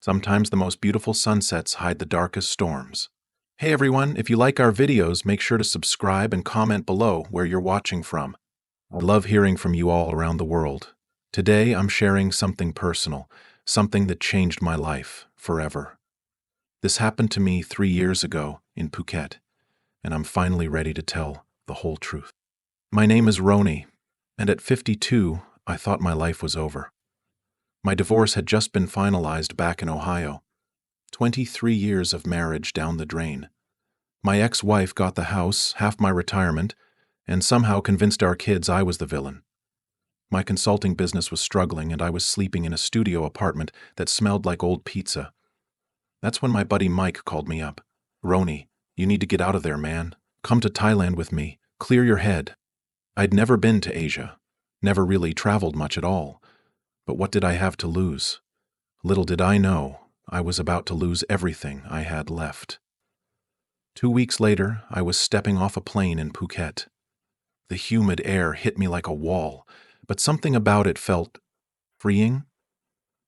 Sometimes the most beautiful sunsets hide the darkest storms. Hey everyone, if you like our videos, make sure to subscribe and comment below where you're watching from. I love hearing from you all around the world. Today I'm sharing something personal, something that changed my life forever. This happened to me 3 years ago in Phuket, and I'm finally ready to tell the whole truth. My name is Roni, and at 52, I thought my life was over. My divorce had just been finalized back in Ohio. 23 years of marriage down the drain. My ex-wife got the house, half my retirement, and somehow convinced our kids I was the villain. My consulting business was struggling, and I was sleeping in a studio apartment that smelled like old pizza. That's when my buddy Mike called me up. "Roni, you need to get out of there, man. Come to Thailand with me. Clear your head." I'd never been to Asia, never really traveled much at all. But what did I have to lose? Little did I know, I was about to lose everything I had left. 2 weeks later, I was stepping off a plane in Phuket. The humid air hit me like a wall, but something about it felt freeing.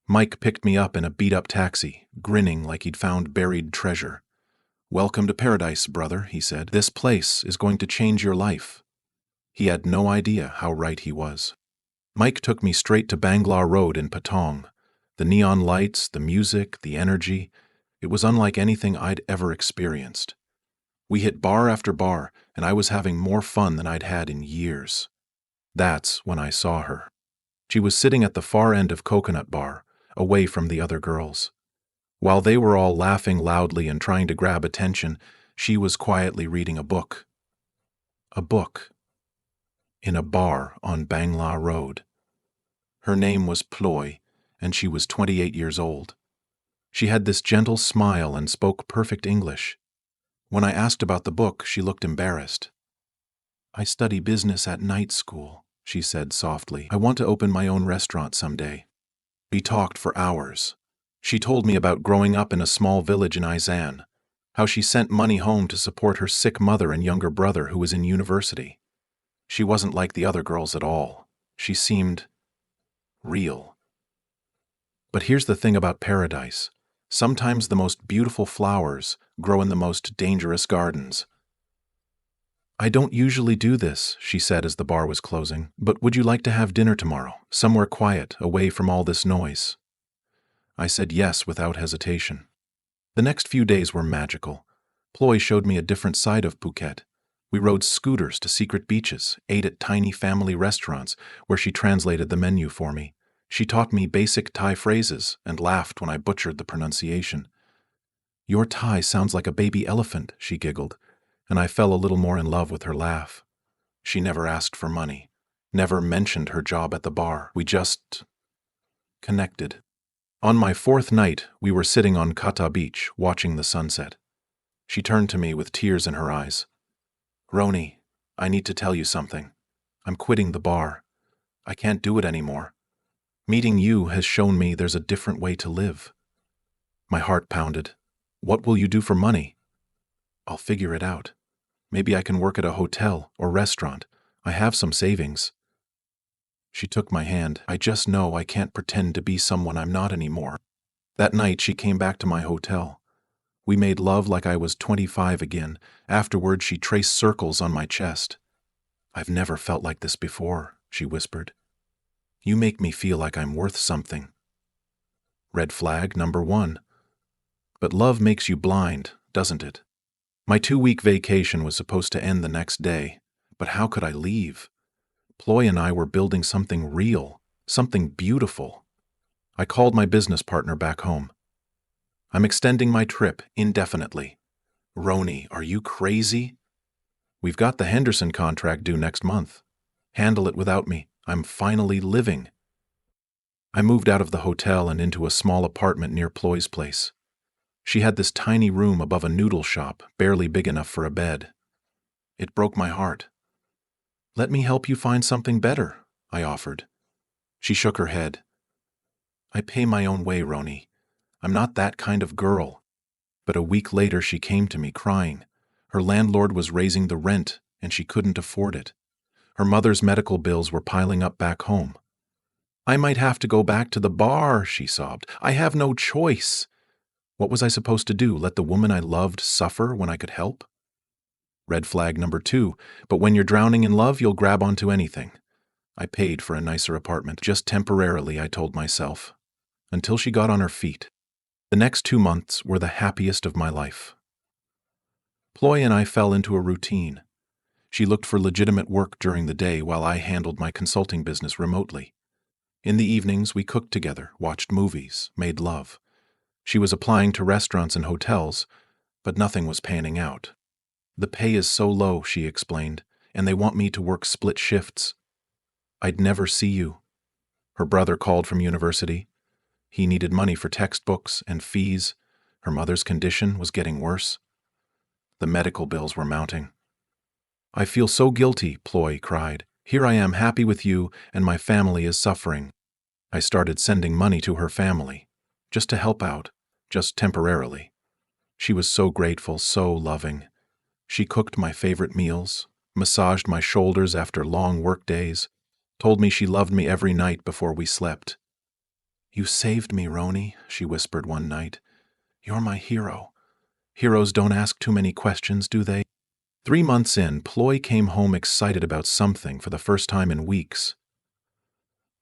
Mike picked me up in a beat-up taxi, grinning like he'd found buried treasure. "Welcome to paradise, brother," he said. "This place is going to change your life." He had no idea how right he was. Mike took me straight to Bangla Road in Patong. The neon lights, the music, the energy, it was unlike anything I'd ever experienced. We hit bar after bar, and I was having more fun than I'd had in years. That's when I saw her. She was sitting at the far end of Coconut Bar, away from the other girls. While they were all laughing loudly and trying to grab attention, she was quietly reading a book. A book. In a bar on Bangla Road. Her name was Ploy, and she was 28 years old. She had this gentle smile and spoke perfect English. When I asked about the book, she looked embarrassed. "I study business at night school," she said softly. "I want to open my own restaurant someday." We talked for hours. She told me about growing up in a small village in Isan, how she sent money home to support her sick mother and younger brother who was in university. She wasn't like the other girls at all. She seemed real. But here's the thing about paradise. Sometimes the most beautiful flowers grow in the most dangerous gardens. "I don't usually do this," she said as the bar was closing, "but would you like to have dinner tomorrow, somewhere quiet, away from all this noise?" I said yes without hesitation. The next few days were magical. Ploy showed me a different side of Phuket. We rode scooters to secret beaches, ate at tiny family restaurants where she translated the menu for me. She taught me basic Thai phrases and laughed when I butchered the pronunciation. "Your Thai sounds like a baby elephant," she giggled, and I fell a little more in love with her laugh. She never asked for money, never mentioned her job at the bar. We just connected. On my 4th night, we were sitting on Kata Beach, watching the sunset. She turned to me with tears in her eyes. "Roni, I need to tell you something. I'm quitting the bar. I can't do it anymore. Meeting you has shown me there's a different way to live." My heart pounded. "What will you do for money?" "I'll figure it out. Maybe I can work at a hotel or restaurant. I have some savings." She took my hand. "I just know I can't pretend to be someone I'm not anymore." That night she came back to my hotel. We made love like I was 25 again. Afterward, she traced circles on my chest. "I've never felt like this before," she whispered. "You make me feel like I'm worth something." Red flag number 1. But love makes you blind, doesn't it? My 2-week vacation was supposed to end the next day, but how could I leave? Ploy and I were building something real, something beautiful. I called my business partner back home. "I'm extending my trip indefinitely." "Roni, are you crazy?" "We've got the Henderson contract due next month. Handle it without me. I'm finally living." I moved out of the hotel and into a small apartment near Ploy's place. She had this tiny room above a noodle shop, barely big enough for a bed. It broke my heart. "Let me help you find something better," I offered. She shook her head. "I pay my own way, Roni. I'm not that kind of girl." But a week later she came to me crying. Her landlord was raising the rent, and she couldn't afford it. Her mother's medical bills were piling up back home. I might have to go back to the bar, she sobbed. I have no choice. What was I supposed to do, let the woman I loved suffer when I could help? Red flag number 2, but when you're drowning in love, you'll grab onto anything. I paid for a nicer apartment, just temporarily, I told myself, until she got on her feet. The next 2 months were the happiest of my life. Ploy and I fell into a routine. She looked for legitimate work during the day while I handled my consulting business remotely. In the evenings, we cooked together, watched movies, made love. She was applying to restaurants and hotels, but nothing was panning out. The pay is so low, she explained, and they want me to work split shifts. I'd never see you. Her brother called from university. He needed money for textbooks and fees. Her mother's condition was getting worse. The medical bills were mounting. I feel so guilty, Ploy cried. Here I am happy with you, and my family is suffering. I started sending money to her family, just to help out, just temporarily. She was so grateful, so loving. She cooked my favorite meals, massaged my shoulders after long work days, told me she loved me every night before we slept. You saved me, Roni, she whispered one night. You're my hero. Heroes don't ask too many questions, do they? 3 months in, Ploy came home excited about something for the first time in weeks.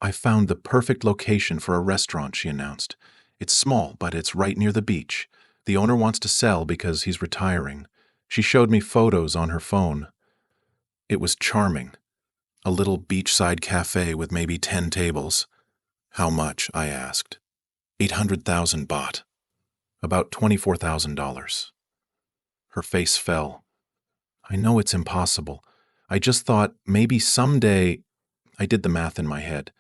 I found the perfect location for a restaurant, she announced. It's small, but it's right near the beach. The owner wants to sell because he's retiring. She showed me photos on her phone. It was charming. A little beachside cafe with maybe 10 tables. How much? I asked. 800,000 baht. About $24,000. Her face fell. I know it's impossible. I just thought maybe someday. I did the math in my head.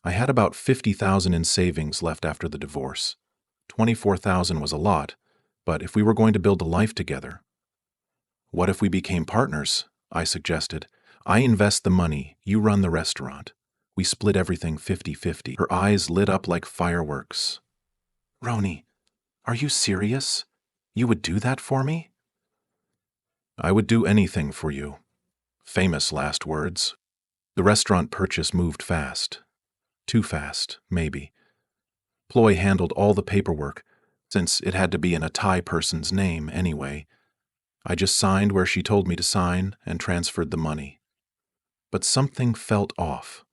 I had about 50,000 in savings left after the divorce. 24,000 was a lot, but if we were going to build a life together. What if we became partners? I suggested. I invest the money, you run the restaurant. We split everything 50-50. Her eyes lit up like fireworks. Roni, are you serious? You would do that for me? I would do anything for you. Famous last words. The restaurant purchase moved fast. Too fast, maybe. Ploy handled all the paperwork, since it had to be in a Thai person's name anyway. I just signed where she told me to sign and transferred the money. But something felt off.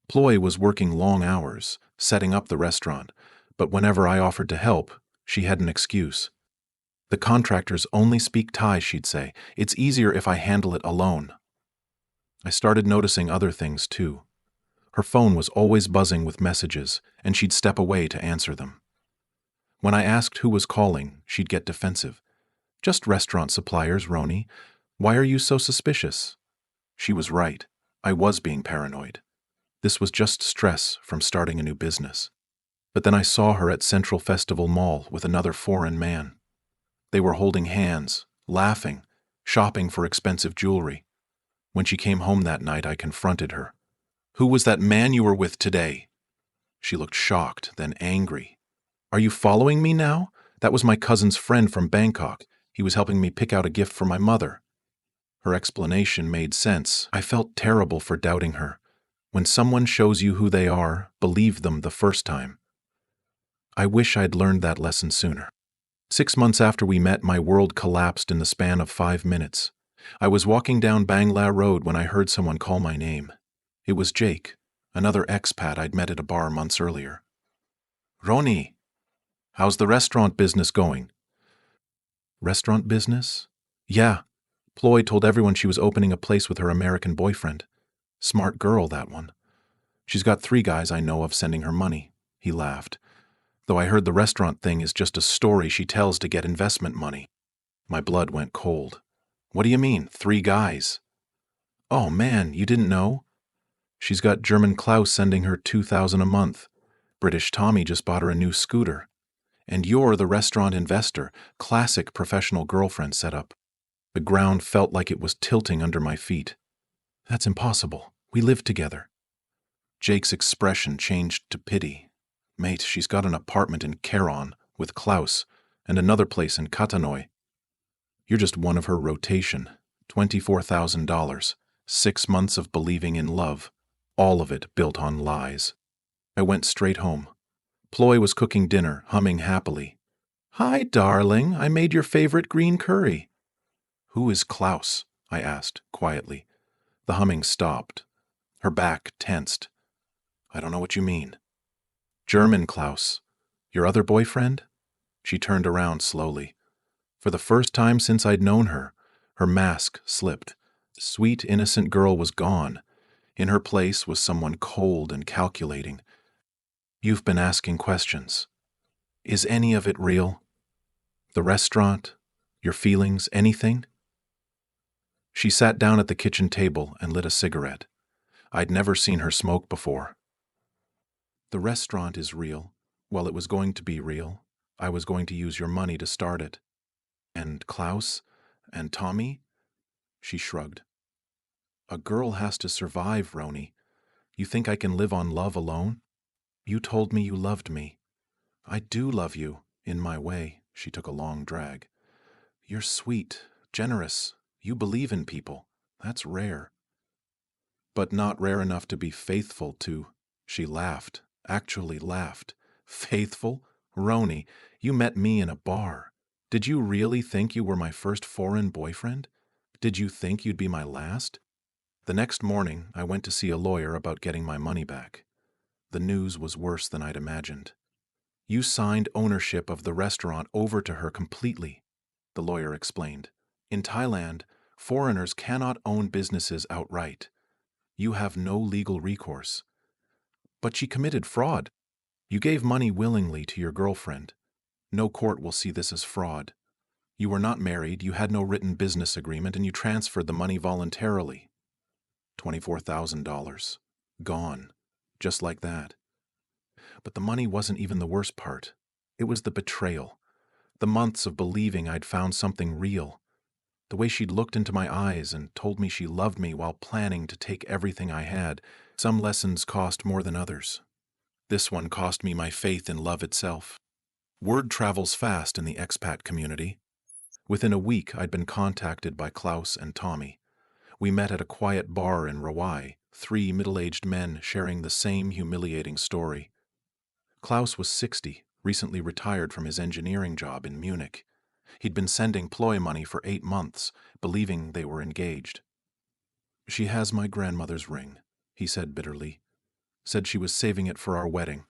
Ploy was working long hours, setting up the restaurant, but whenever I offered to help, she had an excuse. The contractors only speak Thai, she'd say. It's easier if I handle it alone. I started noticing other things, too. Her phone was always buzzing with messages, and she'd step away to answer them. When I asked who was calling, she'd get defensive. Just restaurant suppliers, Roni. Why are you so suspicious? She was right. I was being paranoid. This was just stress from starting a new business. But then I saw her at Central Festival Mall with another foreign man. They were holding hands, laughing, shopping for expensive jewelry. When she came home that night, I confronted her. Who was that man you were with today? She looked shocked, then angry. Are you following me now? That was my cousin's friend from Bangkok. He was helping me pick out a gift for my mother. Her explanation made sense. I felt terrible for doubting her. When someone shows you who they are, believe them the first time. I wish I'd learned that lesson sooner. 6 months after we met, my world collapsed in the span of 5 minutes. I was walking down Bangla Road when I heard someone call my name. It was Jake, another expat I'd met at a bar months earlier. Roni, how's the restaurant business going? Restaurant business? Yeah. Ploy told everyone she was opening a place with her American boyfriend. Smart girl, that one. She's got 3 guys I know of sending her money. He laughed. Though I heard the restaurant thing is just a story she tells to get investment money. My blood went cold. What do you mean, 3 guys? Oh man, you didn't know? She's got German Klaus sending her 2,000 a month. British Tommy just bought her a new scooter. And you're the restaurant investor, classic professional girlfriend setup. The ground felt like it was tilting under my feet. That's impossible. We live together. Jake's expression changed to pity. Mate, she's got an apartment in Kharon with Klaus and another place in Katanoi. You're just one of her rotation. $24,000. 6 months of believing in love. All of it built on lies. I went straight home. Ploy was cooking dinner, humming happily. "Hi, darling, I made your favorite green curry." "Who is Klaus?" I asked, quietly. The humming stopped. Her back tensed. "I don't know what you mean." "German Klaus. Your other boyfriend?" She turned around slowly. For the first time since I'd known her, her mask slipped. The sweet, innocent girl was gone. In her place was someone cold and calculating. "You've been asking questions. Is any of it real? The restaurant? Your feelings? Anything?" She sat down at the kitchen table and lit a cigarette. I'd never seen her smoke before. "The restaurant is real. Well, it was going to be real. I was going to use your money to start it. And Klaus? And Tommy?" She shrugged. "A girl has to survive, Roni. You think I can live on love alone? You told me you loved me. I do love you, in my way." She took a long drag. "You're sweet, generous. You believe in people. That's rare." "But not rare enough to be faithful to." She laughed, actually laughed. "Faithful? Roni, you met me in a bar. Did you really think you were my first foreign boyfriend? Did you think you'd be my last?" The next morning, I went to see a lawyer about getting my money back. The news was worse than I'd imagined. "You signed ownership of the restaurant over to her completely," the lawyer explained. "In Thailand, foreigners cannot own businesses outright. You have no legal recourse." "But she committed fraud." "You gave money willingly to your girlfriend. No court will see this as fraud. You were not married, you had no written business agreement, and you transferred the money voluntarily." $24,000. Gone. Just like that. But the money wasn't even the worst part. It was the betrayal. The months of believing I'd found something real. The way she'd looked into my eyes and told me she loved me while planning to take everything I had. Some lessons cost more than others. This one cost me my faith in love itself. Word travels fast in the expat community. Within a week, I'd been contacted by Klaus and Tommy. We met at a quiet bar in Rawai, 3 middle-aged men sharing the same humiliating story. Klaus was 60, recently retired from his engineering job in Munich. He'd been sending Ploy money for 8 months, believing they were engaged. "She has my grandmother's ring," he said bitterly. "Said she was saving it for our wedding."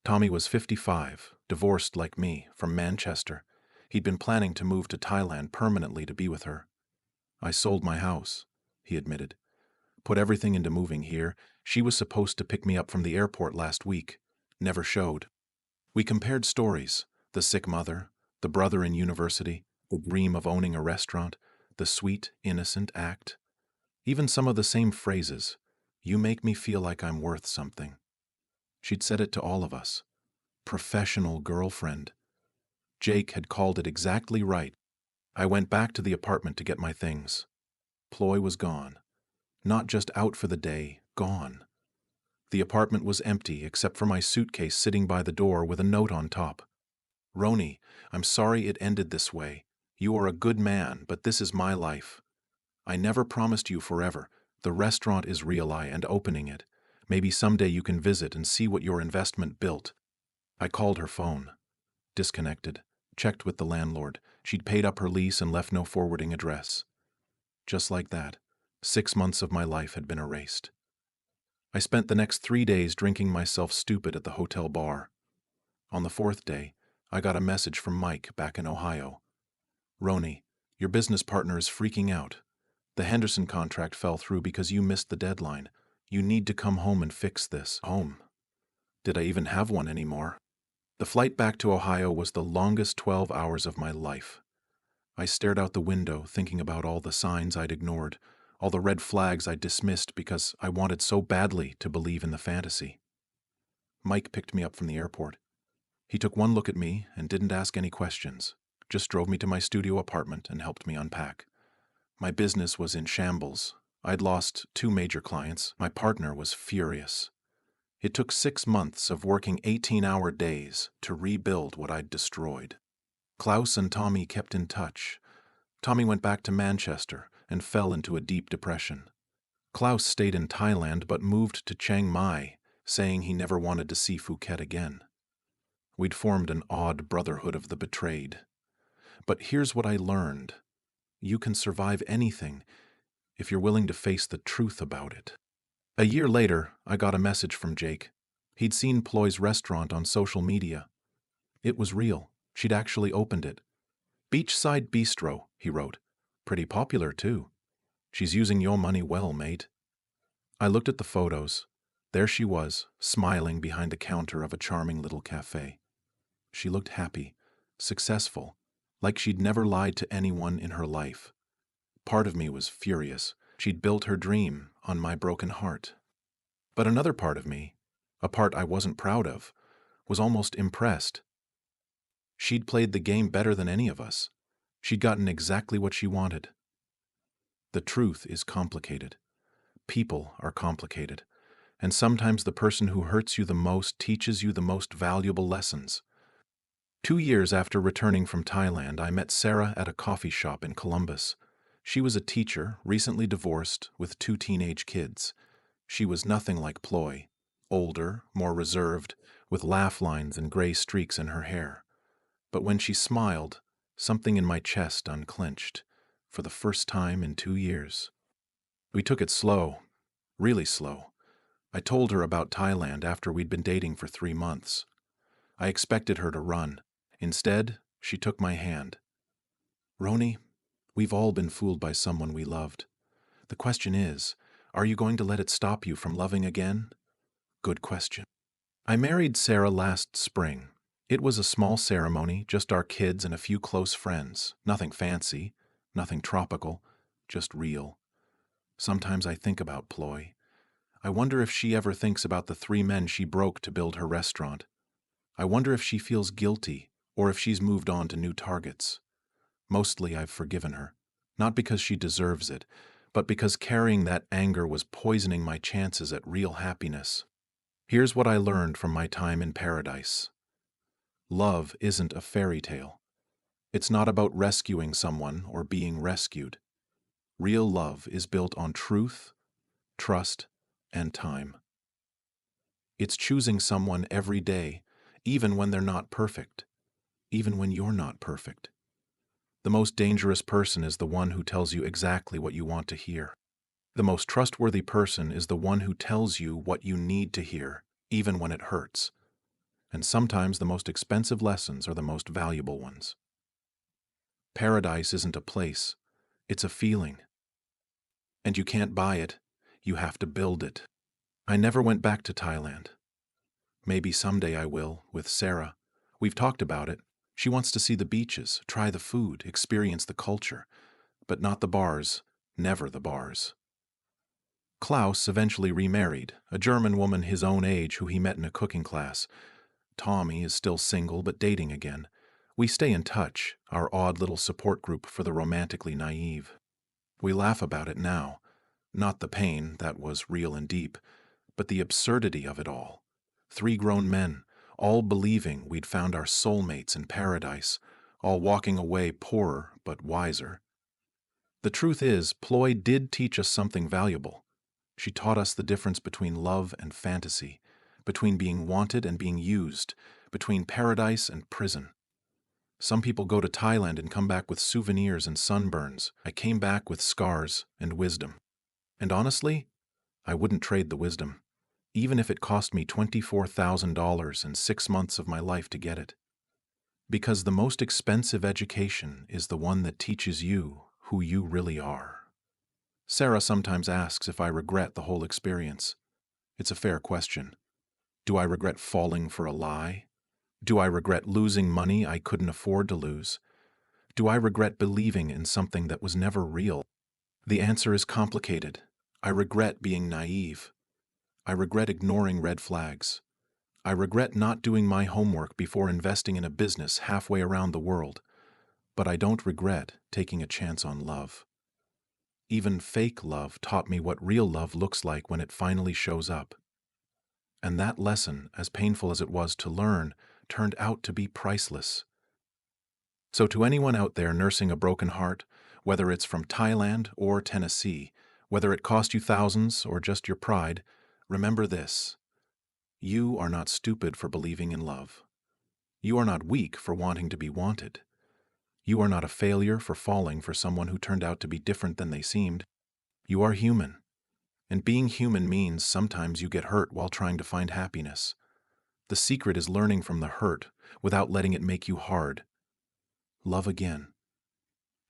Tommy was 55, divorced like me, from Manchester. He'd been planning to move to Thailand permanently to be with her. "I sold my house," he admitted. "Put everything into moving here. She was supposed to pick me up from the airport last week. Never showed." We compared stories: the sick mother, the brother in university, the dream of owning a restaurant, the sweet, innocent act. Even some of the same phrases. "You make me feel like I'm worth something." She'd said it to all of us. Professional girlfriend. Jake had called it exactly right. I went back to the apartment to get my things. Ploy was gone. Not just out for the day, gone. The apartment was empty except for my suitcase sitting by the door with a note on top. "Roni, I'm sorry it ended this way. You are a good man, but this is my life. I never promised you forever. The restaurant is real and opening it. Maybe someday you can visit and see what your investment built." I called her phone. Disconnected. Checked with the landlord. She'd paid up her lease and left no forwarding address. Just like that, 6 months of my life had been erased. I spent the next 3 days drinking myself stupid at the hotel bar. On the 4th day, I got a message from Mike back in Ohio. "Roni, your business partner is freaking out. The Henderson contract fell through because you missed the deadline. You need to come home and fix this." Home? Did I even have one anymore? The flight back to Ohio was the longest 12 hours of my life. I stared out the window, thinking about all the signs I'd ignored, all the red flags I'd dismissed because I wanted so badly to believe in the fantasy. Mike picked me up from the airport. He took one look at me and didn't ask any questions, just drove me to my studio apartment and helped me unpack. My business was in shambles. I'd lost 2 major clients. My partner was furious. It took 6 months of working 18-hour days to rebuild what I'd destroyed. Klaus and Tommy kept in touch. Tommy went back to Manchester and fell into a deep depression. Klaus stayed in Thailand but moved to Chiang Mai, saying he never wanted to see Phuket again. We'd formed an odd brotherhood of the betrayed. But here's what I learned. You can survive anything if you're willing to face the truth about it. A year later, I got a message from Jake. He'd seen Ploy's restaurant on social media. It was real. She'd actually opened it. Beachside Bistro, he wrote. Pretty popular, too. She's using your money well, mate. I looked at the photos. There she was, smiling behind the counter of a charming little cafe. She looked happy, successful, like she'd never lied to anyone in her life. Part of me was furious. She'd built her dream on my broken heart. But another part of me, a part I wasn't proud of, was almost impressed. She'd played the game better than any of us. She'd gotten exactly what she wanted. The truth is complicated. People are complicated. And sometimes the person who hurts you the most teaches you the most valuable lessons. 2 years after returning from Thailand, I met Sarah at a coffee shop in Columbus. She was a teacher, recently divorced, with 2 teenage kids. She was nothing like Ploy, older, more reserved, with laugh lines and gray streaks in her hair. But when she smiled, something in my chest unclenched, for the first time in 2 years. We took it slow, really slow. I told her about Thailand after we'd been dating for 3 months. I expected her to run. Instead, she took my hand. Roni, we've all been fooled by someone we loved. The question is, are you going to let it stop you from loving again? Good question. I married Sarah last spring. It was a small ceremony, just our kids and a few close friends. Nothing fancy, nothing tropical, just real. Sometimes I think about Ploy. I wonder if she ever thinks about the 3 men she broke to build her restaurant. I wonder if she feels guilty or if she's moved on to new targets. Mostly I've forgiven her, not because she deserves it, but because carrying that anger was poisoning my chances at real happiness. Here's what I learned from my time in paradise. Love isn't a fairy tale. It's not about rescuing someone or being rescued. Real love is built on truth, trust, and time. It's choosing someone every day, even when they're not perfect, even when you're not perfect. The most dangerous person is the one who tells you exactly what you want to hear. The most trustworthy person is the one who tells you what you need to hear, even when it hurts. And sometimes the most expensive lessons are the most valuable ones. Paradise isn't a place, it's a feeling. And you can't buy it, you have to build it. I never went back to Thailand. Maybe someday I will, with Sarah. We've talked about it. She wants to see the beaches, try the food, experience the culture. But not the bars, never the bars. Klaus eventually remarried, a German woman his own age who he met in a cooking class. Tommy is still single but dating again. We stay in touch, our odd little support group for the romantically naive. We laugh about it now. Not the pain, that was real and deep, but the absurdity of it all. 3 grown men, all believing we'd found our soulmates in paradise, all walking away poorer but wiser. The truth is, Ploy did teach us something valuable. She taught us the difference between love and fantasy, between being wanted and being used, between paradise and prison. Some people go to Thailand and come back with souvenirs and sunburns. I came back with scars and wisdom. And honestly, I wouldn't trade the wisdom, even if it cost me $24,000 and 6 months of my life to get it. Because the most expensive education is the one that teaches you who you really are. Sarah sometimes asks if I regret the whole experience. It's a fair question. Do I regret falling for a lie? Do I regret losing money I couldn't afford to lose? Do I regret believing in something that was never real? The answer is complicated. I regret being naive. I regret ignoring red flags. I regret not doing my homework before investing in a business halfway around the world. But I don't regret taking a chance on love. Even fake love taught me what real love looks like when it finally shows up. And that lesson, as painful as it was to learn, turned out to be priceless. So to anyone out there nursing a broken heart, whether it's from Thailand or Tennessee, whether it cost you thousands or just your pride, remember this. You are not stupid for believing in love. You are not weak for wanting to be wanted. You are not a failure for falling for someone who turned out to be different than they seemed. You are human. And being human means sometimes you get hurt while trying to find happiness. The secret is learning from the hurt without letting it make you hard. Love again.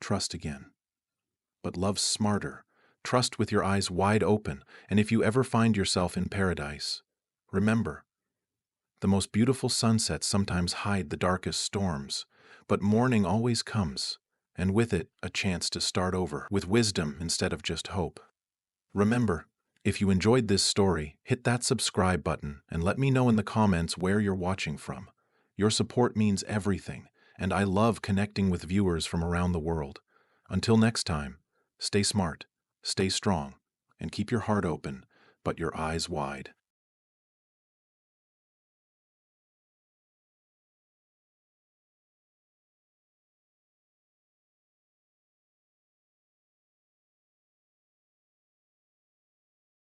Trust again. But love smarter. Trust with your eyes wide open, and if you ever find yourself in paradise, remember, the most beautiful sunsets sometimes hide the darkest storms, but morning always comes, and with it a chance to start over, with wisdom instead of just hope. Remember, if you enjoyed this story, hit that subscribe button and let me know in the comments where you're watching from. Your support means everything, and I love connecting with viewers from around the world. Until next time, stay smart, stay strong, and keep your heart open, but your eyes wide.